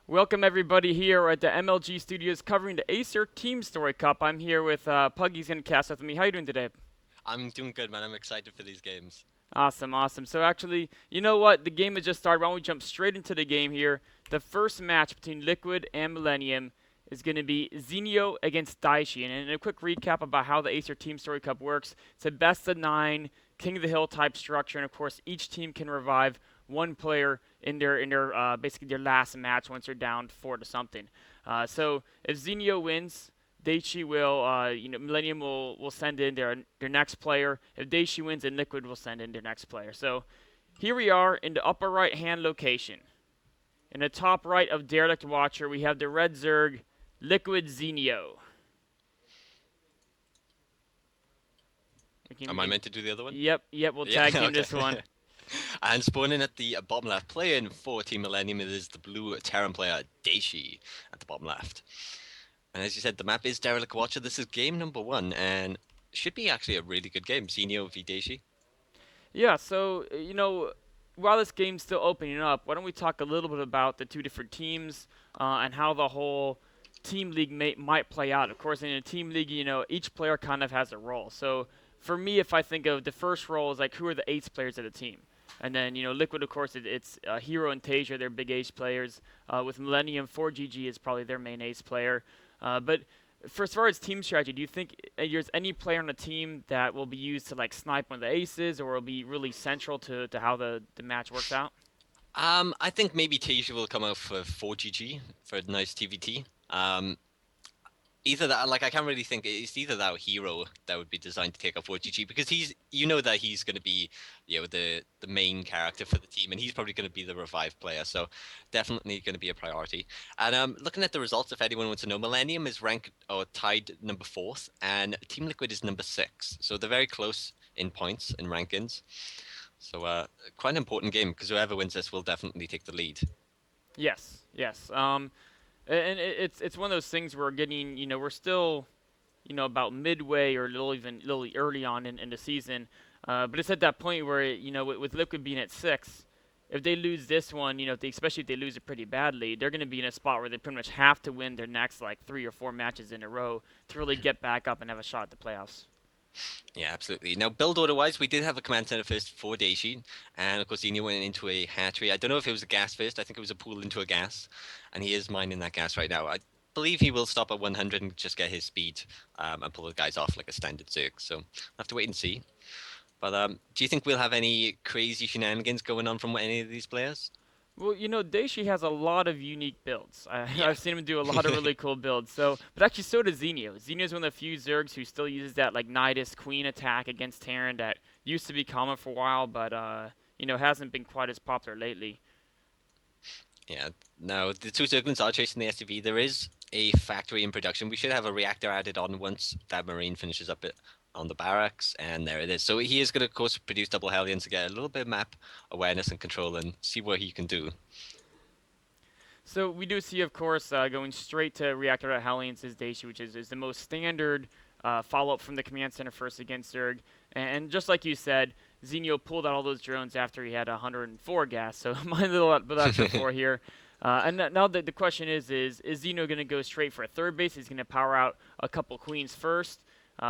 Welcome everybody here at the MLG Studios covering the Acer Team Story Cup. I'm here with Puggy's gonna cast with me. How you doing today? I'm doing good, man. I'm excited for these games. Awesome, awesome. So actually, you know what? The game has just started. Why don't we jump straight into the game here? The first match between Liquid and Millennium is going to be Zenio against Daishi. And a quick recap about how the Acer Team Story Cup works. It's a best of 9, King of the Hill type structure, and of course, each team can revive one player in their basically their last match once they're down 4 to something. So if Zenio wins, Daichi will, Millennium will send in their next player. If Daichi wins, then Liquid will send in their next player. So here we are in the upper right hand location. In the top right of Derelict Watcher, we have the Red Zerg, Liquid Zenio. Am I meant to do the other one? Yep, we'll Yeah, tag team okay. this one. And spawning at the bottom left player in 4 Team Millennium, it is the blue Terran player, Daishi, at the bottom left. And as you said, the map is Derelict Watcher. This is game number 1, and should be actually a really good game. Zenio v Daishi. Yeah, so, while this game's still opening up, why don't we talk a little bit about the two different teams and how the whole team league might play out. Of course, in a team league, each player kind of has a role. So for me, if I think of the first role is like who are the ace players of the team? And then, Liquid, of course, it's Hero and Tasia, they're big ace players. With Millennium, 4GG is probably their main ace player. But for as far as team strategy, do you think there's any player on the team that will be used to like snipe one of the aces, or will be really central to how the match works out? I think maybe Tasia will come out for 4GG for a nice TVT. Either that, like I can't really think. It's either that or Hero that would be designed to take off OGG because that he's going to be, the main character for the team, and he's probably going to be the revive player. So definitely going to be a priority. And looking at the results, if anyone wants to know, Millennium is ranked or tied number fourth, and Team Liquid is number 6. So they're very close in points and rankings. So quite an important game because whoever wins this will definitely take the lead. Yes, yes. And it's one of those things we're getting. We're still, about midway or little early on in the season. But it's at that point where with Liquid being at 6, if they lose this one, especially if they lose it pretty badly, they're going to be in a spot where they pretty much have to win their next like 3 or 4 matches in a row to really get back up and have a shot at the playoffs. Yeah, absolutely. Now, build order wise, we did have a command center first for Daishi, and of course, Xenia went into a hatchery. I don't know if it was a gas first, I think it was a pool into a gas, and he is mining that gas right now. I believe he will stop at 100 and just get his speed and pull the guys off like a standard Zerg, so we'll have to wait and see. But do you think we'll have any crazy shenanigans going on from any of these players? Well, Daishi has a lot of unique builds. Yeah. I've seen him do a lot of really cool builds. But actually, so does Zenio. Zenio's one of the few Zergs who still uses that like Nidus Queen attack against Terran that used to be common for a while, but hasn't been quite as popular lately. Yeah. Now, the two Zerglings are chasing the SUV. There is a factory in production. We should have a reactor added on once that Marine finishes up it on the barracks, and there it is. So he is going to, of course, produce double Hellions to get a little bit of map awareness and control and see what he can do. So we do see, of course, going straight to Reactor at Hellions is Daishi, which is the most standard follow-up from the command center first against Zerg. And just like you said, Zenio pulled out all those drones after he had 104 gas, so my little extra 4 here. Now the question is Zeno going to go straight for a third base? He's going to power out a couple queens first?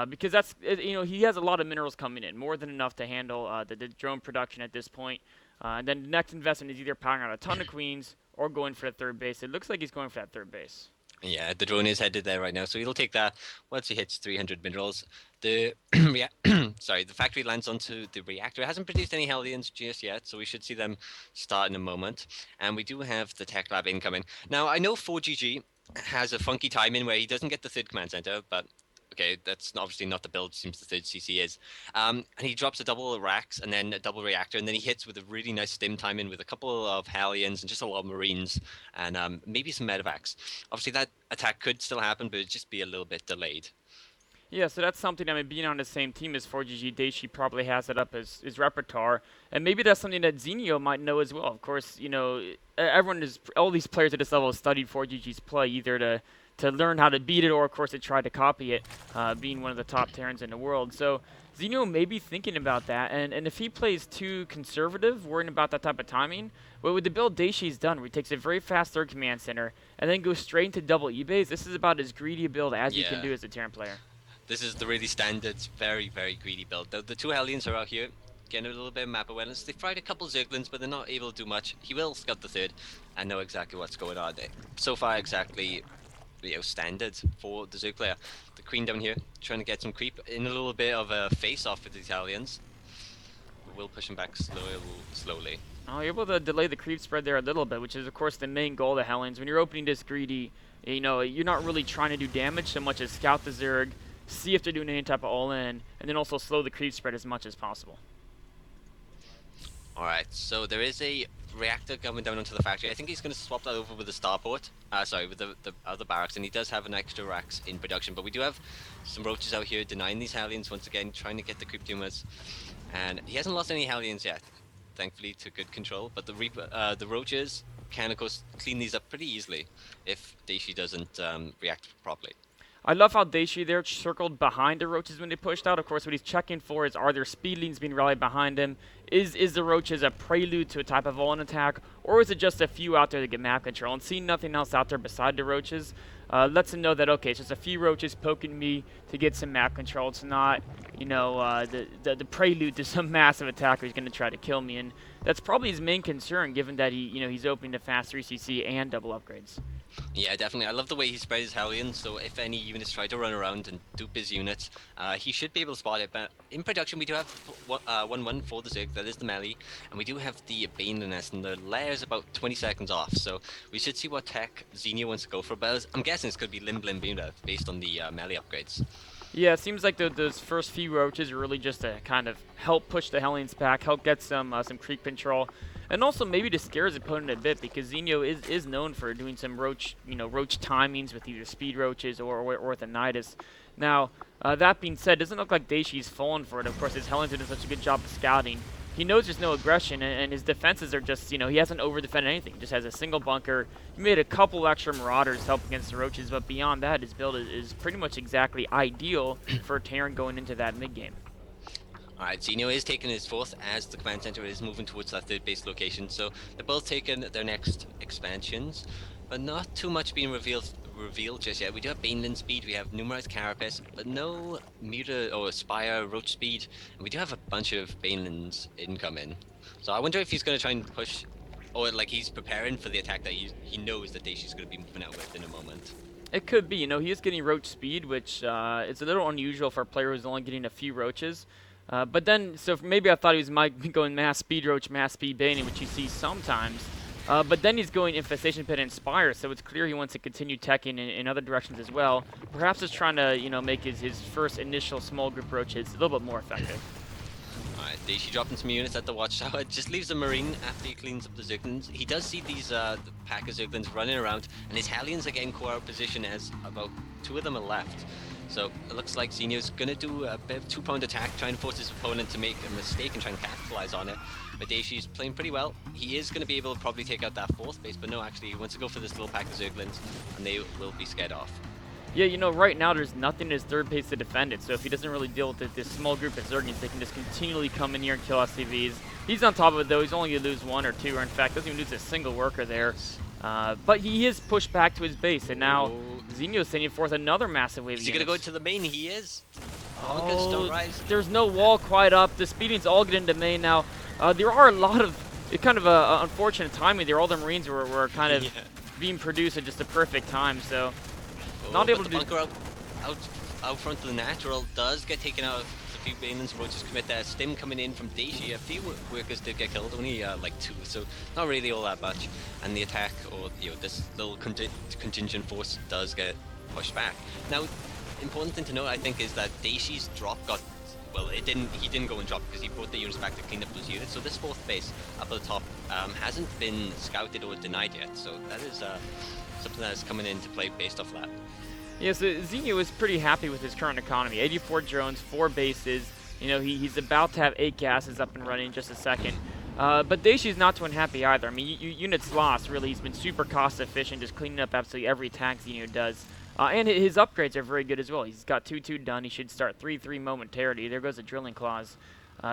Because he has a lot of minerals coming in, more than enough to handle the drone production at this point. And then the next investment is either powering out a ton of queens or going for the third base. It looks like he's going for that third base. Yeah, the drone is headed there right now, so he'll take that once he hits 300 minerals. The the factory lands onto the reactor. It hasn't produced any Hellions just yet, so we should see them start in a moment. And we do have the tech lab incoming. Now, I know 4GG has a funky timing where he doesn't get the third command center, but okay, that's obviously not the build. Seems the third CC is, and he drops a double racks and then a double reactor, and then he hits with a really nice stim timing with a couple of Hellions and just a lot of Marines and maybe some medevacs. Obviously, that attack could still happen, but it'd just be a little bit delayed. Yeah, so that's something. I mean, being on the same team as 4GG, Daishi probably has it up as his repertoire, and maybe that's something that Zenio might know as well. Of course, all these players at this level have studied 4GG's play either to learn how to beat it, or of course to try to copy it, being one of the top Terrans in the world. So Xenio may be thinking about that, and if he plays too conservative, worrying about that type of timing, but with the build Daishi's done, where he takes a very fast third command center, and then goes straight into double E-base, this is about as greedy a build as you can Yeah. do as a Terran player. This is the really standard, very, very greedy build. The two Hellions are out here, getting a little bit of map awareness. They've tried a couple Zerglings, but they're not able to do much. He will scout the third and know exactly what's going on there. So far, exactly, standard for the Zerg player. The Queen down here, trying to get some creep in a little bit of a face-off with the Italians. We'll push him back slowly. Oh, you're able to delay the creep spread there a little bit, which is, of course, the main goal of the Hellions. When you're opening this greedy, you know, you're not really trying to do damage so much as scout the Zerg, see if they're doing any type of all-in, and then also slow the creep spread as much as possible. Alright, so there is a reactor coming down onto the factory. I think he's going to swap that over with the starport. Sorry, with the other barracks, and he does have an extra racks in production. But we do have some roaches out here denying these Hellions once again, trying to get the creep tumors. And he hasn't lost any Hellions yet, thankfully, to good control. But the roaches can, of course, clean these up pretty easily if Daishi doesn't react properly. I love how Daishi there circled behind the roaches when they pushed out. Of course, what he's checking for is, are there speedlings being rallied behind him? Is the roaches a prelude to a type of all-in attack? Or is it just a few out there to get map control? And seeing nothing else out there beside the roaches lets him know that, okay, it's just a few roaches poking me to get some map control. It's not, you know, the prelude to some massive attacker who's going to try to kill me. And that's probably his main concern, given that he's opening to fast 3CC and double upgrades. Yeah, definitely. I love the way he spread his Hellions, so if any units try to run around and dupe his units, he should be able to spot it. But in production, we do have 1-1 for the Zerg, that is the melee, and we do have the Baneless, and the lair is about 20 seconds off, so we should see what tech Xenio wants to go for. But I'm guessing it's going to be Lim Blim Buna based on the melee upgrades. Yeah, it seems like those first few roaches are really just to kind of help push the Hellions back, help get some creep control. And also maybe to scare his opponent a bit, because Xenio is known for doing some roach timings with either speed roaches or orthonitis. Now, that being said, it doesn't look like Daishi's fallen for it. Of course, his Hellions are doing such a good job of scouting. He knows there's no aggression, and his defenses are just, he hasn't over-defended anything. He just has a single bunker. He made a couple extra Marauders help against the roaches, but beyond that, his build is pretty much exactly ideal for Terran going into that mid-game. Alright, Xenio is taking his fourth as the command center is moving towards that third base location, so they're both taking their next expansions, but not too much being revealed just yet. We do have Baneland speed, we have numerous Carapace, but no Muta or Aspire Roach speed, and we do have a bunch of Banelands incoming. So I wonder if he's going to try and push, or like he's preparing for the attack that he knows that Daishi's going to be moving out with in a moment. It could be, he is getting Roach speed, which is a little unusual for a player who's only getting a few Roaches. But then, so maybe I thought he was going mass speed roach, mass speed baiting, which you see sometimes. But then he's going infestation pit and Spire, so it's clear he wants to continue teching in other directions as well. Perhaps just trying to, make his first initial small group roaches a little bit more effective. Alright, Daishi dropping some units at the watchtower. Just leaves a Marine after he cleans up the Zerglings. He does see these the pack of Zerglings running around, and his Hellions are getting core out position as about 2 of them are left. So it looks like Xenio's going to do a bit of two-pronged attack, trying to force his opponent to make a mistake and try and capitalize on it. But Daishi's playing pretty well. He is going to be able to probably take out that fourth base, but no, actually, he wants to go for this little pack of Zerglings, and they will be scared off. Yeah, right now there's nothing in his third base to defend it, so if he doesn't really deal with this small group of Zerglings, they can just continually come in here and kill SCVs. He's on top of it, though. He's only going to lose 1 or 2, or in fact, doesn't even lose a single worker there. But he is pushed back to his base, and now Xenio's sending forth another massive wave of Is he going to go units. to the main? He is. Oh, there's no wall quite up. The speedings all get into main now. There are a lot of kind of unfortunate timing there. All the Marines were kind of being produced at just the perfect time, so not able to do. Bunker out front of the natural does get taken out. A few Banelings roaches commit there. Stim coming in from Daishi. A few workers did get killed, only like 2, so not really all that much. And the attack, or this little contingent force does get pushed back. Now, important thing to note, I think, is that Daishi's drop got. Well, he didn't go and drop because he brought the units back to clean up those units. So this fourth base up at the top hasn't been scouted or denied yet. So that is something that is coming into play based off that. Yeah, so Xenio is pretty happy with his current economy. 84 drones, 4 bases. He's about to have 8 gases up and running in just a second. But Daishi's not too unhappy either. I mean, units lost, really. He's been super cost efficient, just cleaning up absolutely every attack Xenio does. And his upgrades are very good as well. He's got 2-2 done. He should start 3-3 momentarily. There goes a drilling clause.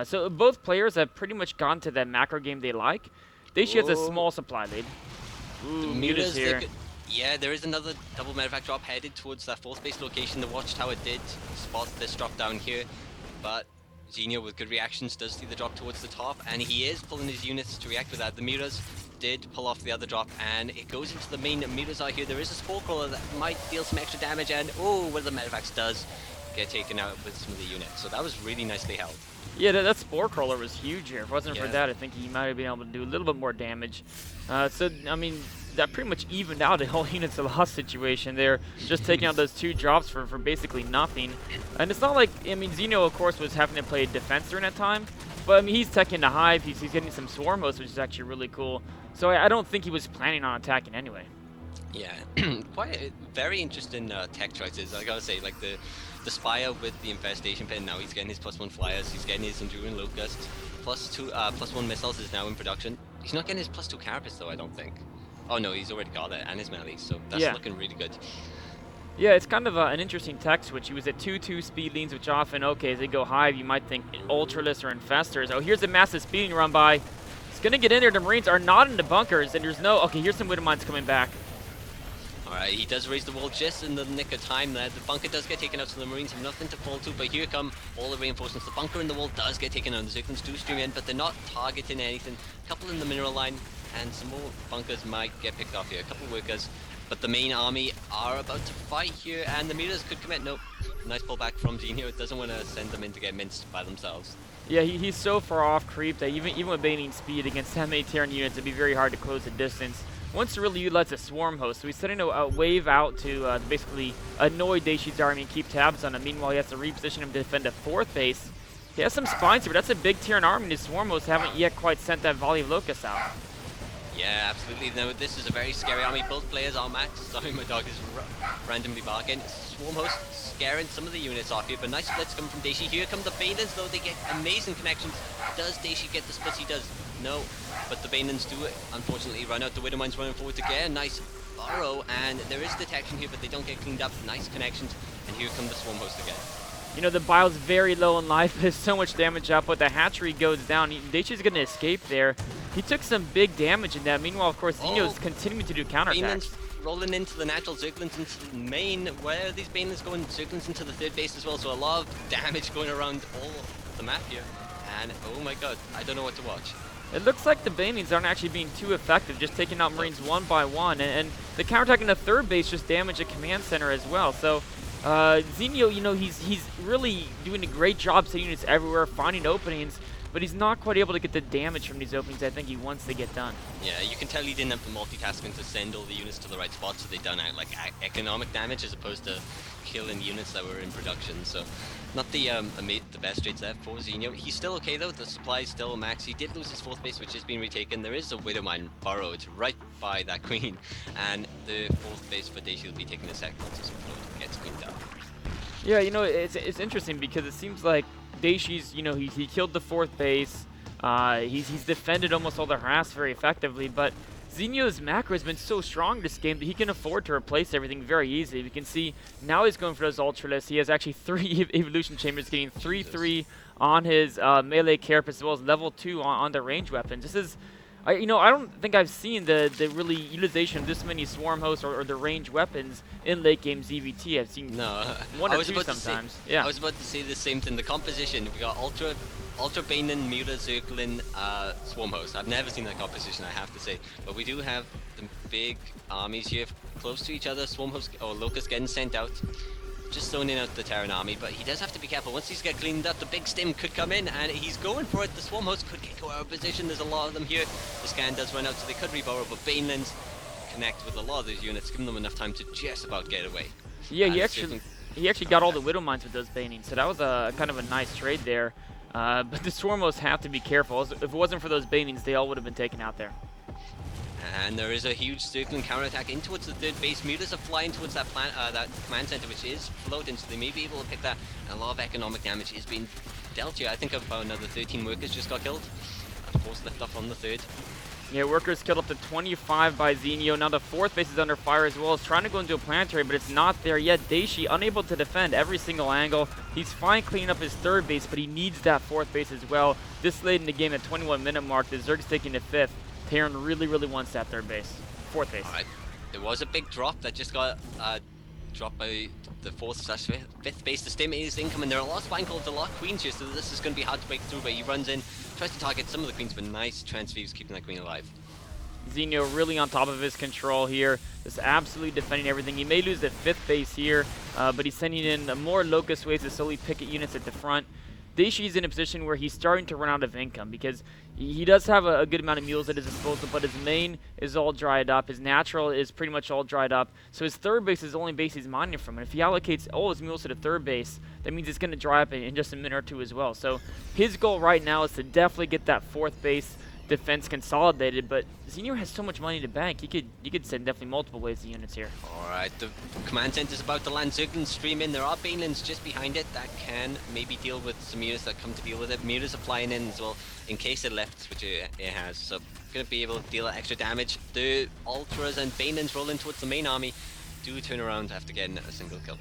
So both players have pretty much gone to that macro game they like. Daishi has a Oh, small supply lead. the Ooh, Muta's Mutas, they here. could, yeah, there is another double medevac drop headed towards that fourth base location. The watchtower did spot this drop down here, but Xenio with good reactions does see the drop towards the top, and he is pulling his units to react with that. The Mutas did pull off the other drop, and it goes into the main. Mutas are here. There is a Spore Crawler that might deal some extra damage, and oh, well, the medevacs does get taken out with some of the units. So that was really nicely held. Yeah, that Spore Crawler was huge here. If it wasn't for Yeah. that, I think he might have been able to do a little bit more damage. So, I mean, that pretty much evened out the whole units loss situation there, just taking out those 2 drops for basically nothing. And it's not like, I mean, Xeno, of course, was having to play defense during that time, but, I mean, he's teching the Hive, he's getting some Swarm hosts, which is actually really cool. So I don't think he was planning on attacking anyway. Yeah, quite very interesting tech choices. I gotta say, like the Spire with the Infestation Pin, now he's getting his +1 flyers, he's getting his Enduring Locust, +1 missiles is now in production. He's not getting his +2 Carapace though, I don't think. Oh no, he's already got it, and his melee, so that's Yeah. looking really good. Yeah, it's kind of an interesting tech switch. He was at 2-2 speed leans, which often, okay, as they go Hive, you might think Ultralisk or Infestors. Oh, here's a massive speeding run by. It's going to get in there. The Marines are not in the bunkers, and there's no... Okay, here's some Widow Mines coming back. Alright, he does raise the wall just in the nick of time there. The bunker does get taken out, so the Marines have nothing to fall to, but here come all the reinforcements. The bunker and the wall does get taken out. The Zerglings do stream in, but they're not targeting anything. A couple in the mineral line, and some more bunkers might get picked off here. A couple workers, but the main army are about to fight here, and the Mutas could commit. Nope. Nice pullback from Xenio. It doesn't want to send them in to get minced by themselves. Yeah, he's so far off creep that even with Baning speed against that many Terran units, it'd be very hard to close the distance. Wants to really utilize a swarm host, so he's sending a wave out to basically annoy Daishi's army and keep tabs on him. Meanwhile, he has to reposition him to defend a 4th base. He has some spines here, but that's a big Terran army, and his swarm hosts haven't yet quite sent that volley of locusts out. Yeah, absolutely. No, this is a very scary army. Both players are maxed. Sorry, my dog is randomly barking. Swarm host scaring some of the units off here, but nice splits coming from Daishi. Here come the Banans, though. They get amazing connections. Does Daishi get the splits? He does. No, but the Banans do, unfortunately, run out. The Widow Mine's running forward to get a nice burrow, and there is detection here, but they don't get cleaned up. Nice connections, and here come the Swarm host again. You know, the Bile's very low in life. There's so much damage up, but the hatchery goes down. Daishi's going to escape there. He took some big damage in that. Meanwhile, of course, Xenio's continuing to do counterattacks. Rolling into the natural, Zerglings into the main. Where are these Banans going? Zerglings into the 3rd base as well, so a lot of damage going around all the map here. And oh my god, I don't know what to watch. It looks like the Banings aren't actually being too effective, just taking out Marines one by one. And the counterattack in the 3rd base just damaged the command center as well. So Xenio, you know, he's really doing a great job setting units everywhere, finding openings, but he's not quite able to get the damage from these openings I think he wants to get done. Yeah, you can tell he didn't have the multitasking to send all the units to the right spot, so they done out like economic damage as opposed to killing units that were in production. So not the best trades there for Xenio. He's still okay though. The supply is still max. He did lose his 4th base, which has been retaken. There is a Widow Mine burrowed right by that queen, and the 4th base for Daishi will be taking a second once this float gets cleaned up. Yeah, you know, it's interesting because it seems like Daishi's, you know, he killed the 4th base. He's defended almost all the harass very effectively, but Xenio's macro has been so strong this game that he can afford to replace everything very easily. We can see now he's going for those Ultralists. He has actually 3 Evolution Chambers, getting 3-3 on his melee carapace as well as level 2 on the range weapons. This is, you know, I don't think I've seen the really utilization of this many swarm hosts or the range weapons in late game ZVT. I've seen one or two sometimes. Yeah. I was about to say the same thing. The composition, we got Ultra Banean, Muta, Zerglin, Swarm Host. I've never seen that composition, I have to say. But we do have the big armies here close to each other. Swarm Host or Locust getting sent out. Just zoning out the Terran army, but he does have to be careful. Once these get cleaned up, the big stim could come in, and he's going for it. The Swarm Host could get out of position. There's a lot of them here. The scan does run out, so they could reborrow, but Banelands connect with a lot of these units, giving them enough time to just about get away. Yeah, he actually got all the Widow Mines with those Banings, so that was a kind of a nice trade there. But the Swarm Hosts have to be careful. If it wasn't for those Banings, they all would have been taken out there. And there is a huge circling counterattack in towards the 3rd base. Mutas are flying towards that command center, which is floating, so they may be able to pick that. And a lot of economic damage is being dealt here. I think about another 13 workers just got killed. Of course, left off on the 3rd. Yeah, workers killed up to 25 by Zenio. Now the fourth base is under fire as well. It's trying to go into a planetary, but it's not there yet. Daishi unable to defend every single angle. He's fine cleaning up his third base, but he needs that fourth base as well. This late in the game at 21-minute mark, the Zerg's taking the fifth. Terran really, really wants that third base. Fourth base. All right. There was a big drop that just got dropped by the fifth base. The stim is incoming. There are a lot of spine calls, a lot of queens here, so this is going to be hard to break through, but he runs in, tries to target some of the queens, but nice transfuse keeping that queen alive. Zenio really on top of his control here, just absolutely defending everything. He may lose the fifth base here, but he's sending in more Locust waves to slowly picket units at the front. Daishi's in a position where he's starting to run out of income because he does have a good amount of mules at his disposal, but his main is all dried up. His natural is pretty much all dried up. So his third base is the only base he's mining from. And if he allocates all his mules to the third base, that means it's going to dry up in just a minute or two as well. So his goal right now is to definitely get that fourth base defense consolidated, but Zenio has so much money to bank. He could send definitely multiple waves of units here. Alright, the command center is about to land. Zerglings stream in. There are Banelings just behind it that can maybe deal with some units that come to deal with it. Mutas are flying in as well in case it left, which it has. So gonna be able to deal extra damage. The Ultras and Banelings roll in towards the main army. Do turn around after getting a single kill.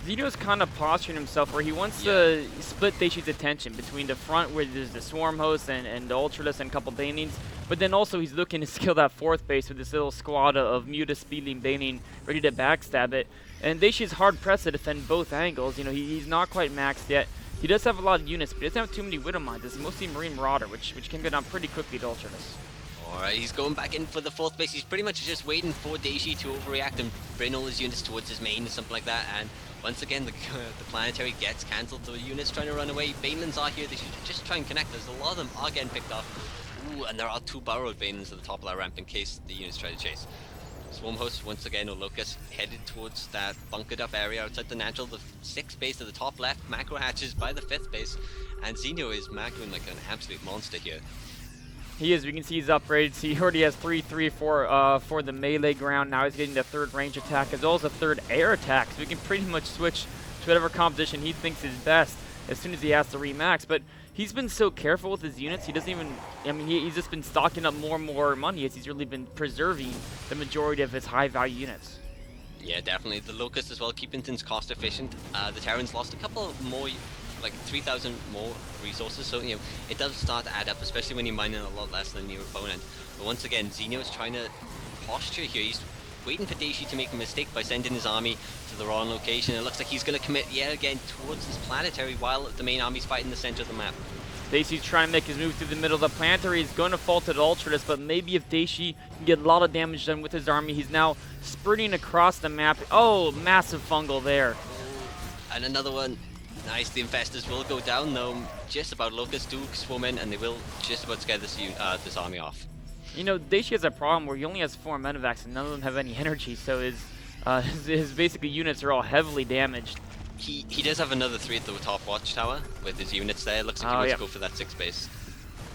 Zenio's kind of posturing himself where he wants to split Daishi's attention between the front where there's the Swarm Host and the Ultralisk and a couple Banings, but then also he's looking to skill that fourth base with this little squad of Muta, Speedling, Baning ready to backstab it. And Daishi's hard pressed to defend both angles. You know, he's not quite maxed yet. He does have a lot of units, but he doesn't have too many Widow Mines. It's mostly Marine Marauder, which can go down pretty quickly to Ultralisk. Alright, he's going back in for the fourth base. He's pretty much just waiting for Daishi to overreact and bring all his units towards his main or something like that. And once again, the planetary gets cancelled. The units trying to run away. Banelings are here. They should just try and connect. There's a lot of them are getting picked off. Ooh, and there are two Burrowed Banelings at the top of that ramp in case the units try to chase. Swarm Host once again, or Locust, headed towards that bunkered up area outside the natural. The sixth base at the top left, macro hatches by the fifth base, and Zenio is macroing like an absolute monster here. He is. We can see he's upgraded. So he already has 3-3 for the melee ground. Now he's getting the third range attack as well as a third air attack. So we can pretty much switch to whatever composition he thinks is best as soon as he has to remax. But he's been so careful with his units. He doesn't even, I mean, he's just been stocking up more and more money as he's really been preserving the majority of his high value units. Yeah, definitely. The Locust as well, keeping things cost efficient. The Terrans lost a couple more, like 3,000 more resources, so you know it does start to add up, especially when you're mining a lot less than your opponent. But once again, Zenio is trying to posture here. He's waiting for Daishi to make a mistake by sending his army to the wrong location. It looks like he's going to commit yet again towards this planetary while the main army's fighting the center of the map. Daishi's trying to make his move through the middle of the planetary. He's going to fall to the Ultras, but maybe if Daishi can get a lot of damage done with his army, he's now sprinting across the map. Oh, massive fungal there. And another one. Nice, the Infestors will go down though. Just about. Locusts do swarm in and they will just about scare this army off. You know, Daishi has a problem where he only has 4 medevacs and none of them have any energy, so his basically units are all heavily damaged. He does have another 3 at the top watchtower with his units there. Looks like he wants to go for that 6th base.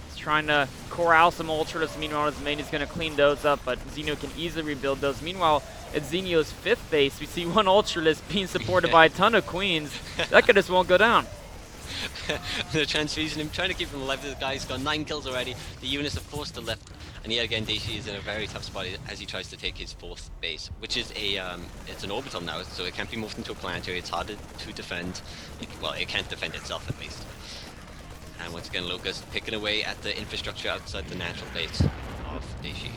He's trying to corral some Ultras. Meanwhile, his main is going to clean those up, but Zenio can easily rebuild those. Meanwhile, at Zenio's 5th base, we see one Ultralisk being supported by a ton of queens. That guy just won't go down. They're transfusing him, trying to keep him alive. The guy's got 9 kills already. The units are forced to left. And yet again, Daishi is in a very tough spot as he tries to take his 4th base, which is it's an orbital now, so it can't be moved into a planetary. It's harder to defend. Well, it can't defend itself at least. And once again, Locust picking away at the infrastructure outside the natural base of Daishi.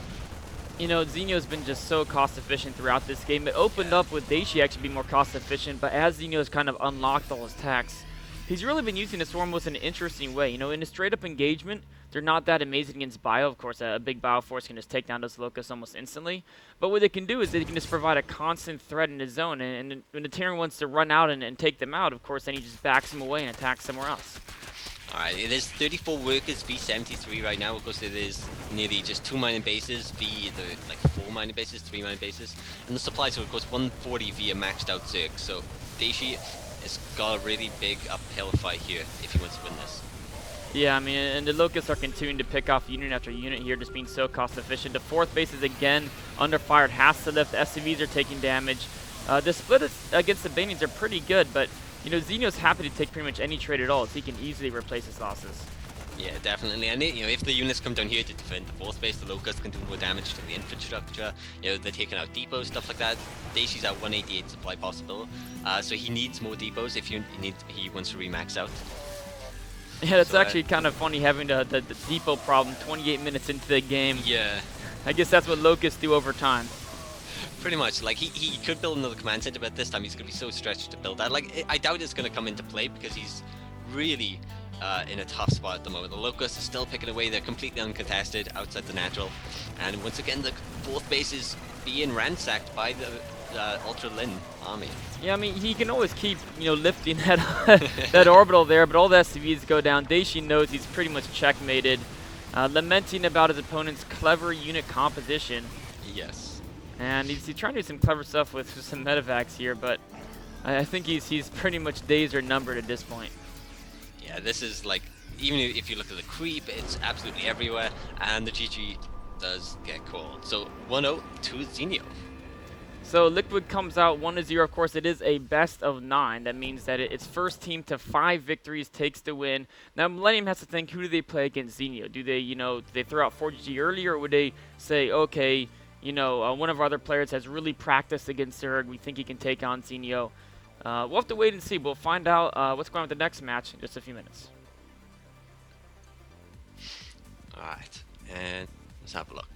You know, Zenio's been just so cost efficient throughout this game. It opened up with Daishi actually being more cost efficient, but as Zenio's kind of unlocked all his attacks, he's really been using the Swarm Host in an interesting way. You know, in a straight up engagement, they're not that amazing against Bio. Of course, a big Bio force can just take down those Locusts almost instantly. But what they can do is they can just provide a constant threat in the zone. And when the Terran wants to run out and take them out, of course, then he just backs them away and attacks somewhere else. Alright, it is 34 workers v 73 right now. Of course, it is nearly just 2 mining bases v the 4 mining bases, 3 mining bases. And the supplies are, of course, 140 via maxed out Zerg. So Daishi has got a really big uphill fight here if he wants to win this. Yeah, I mean, and the Locusts are continuing to pick off unit after unit here, just being so cost efficient. The 4th base is again under fire. It has to lift. The SCVs are taking damage. The split against the Banings are pretty good, but you know, Zenio's happy to take pretty much any trade at all, so he can easily replace his losses. Yeah, definitely. And if the units come down here to defend the fourth base, the Locust can do more damage to the infrastructure. They're taking out depots, stuff like that. Daishi's at 188 supply possible, so he needs more depots if he wants to remax out. Yeah, that's So, actually kind of funny having the depot problem 28 minutes into the game. yeah, I guess that's what Locusts do over time. pretty much. Like he could build another command center, but this time he's gonna be so stretched to build that. Like I doubt it's gonna come into play because he's really in a tough spot at the moment. The Locusts are still picking away. They're completely uncontested outside the natural. And once again, the fourth base is being ransacked by the Ultra Lin army. Yeah, I mean, he can always keep, lifting that that orbital there, but all the SCVs go down. Daishin knows he's pretty much checkmated, lamenting about his opponent's clever unit composition. Yes. And he's trying to do some clever stuff with some medevacs here, but I think he's pretty much days are numbered at this point. Yeah, this is like, even if you look at the creep, it's absolutely everywhere, and the GG does get called. So 1-0 to Zenio. So Liquid comes out 1-0. Of course, it is a best of 9. That means that its first team to 5 victories takes the win. Now Millenium has to think, who do they play against Zenio? Do they, do they throw out 4GG earlier, or would they say, okay, one of our other players has really practiced against Zerg. We think he can take on Zenio. We'll have to wait and see. We'll find out what's going on with the next match in just a few minutes. Alright, and let's have a look.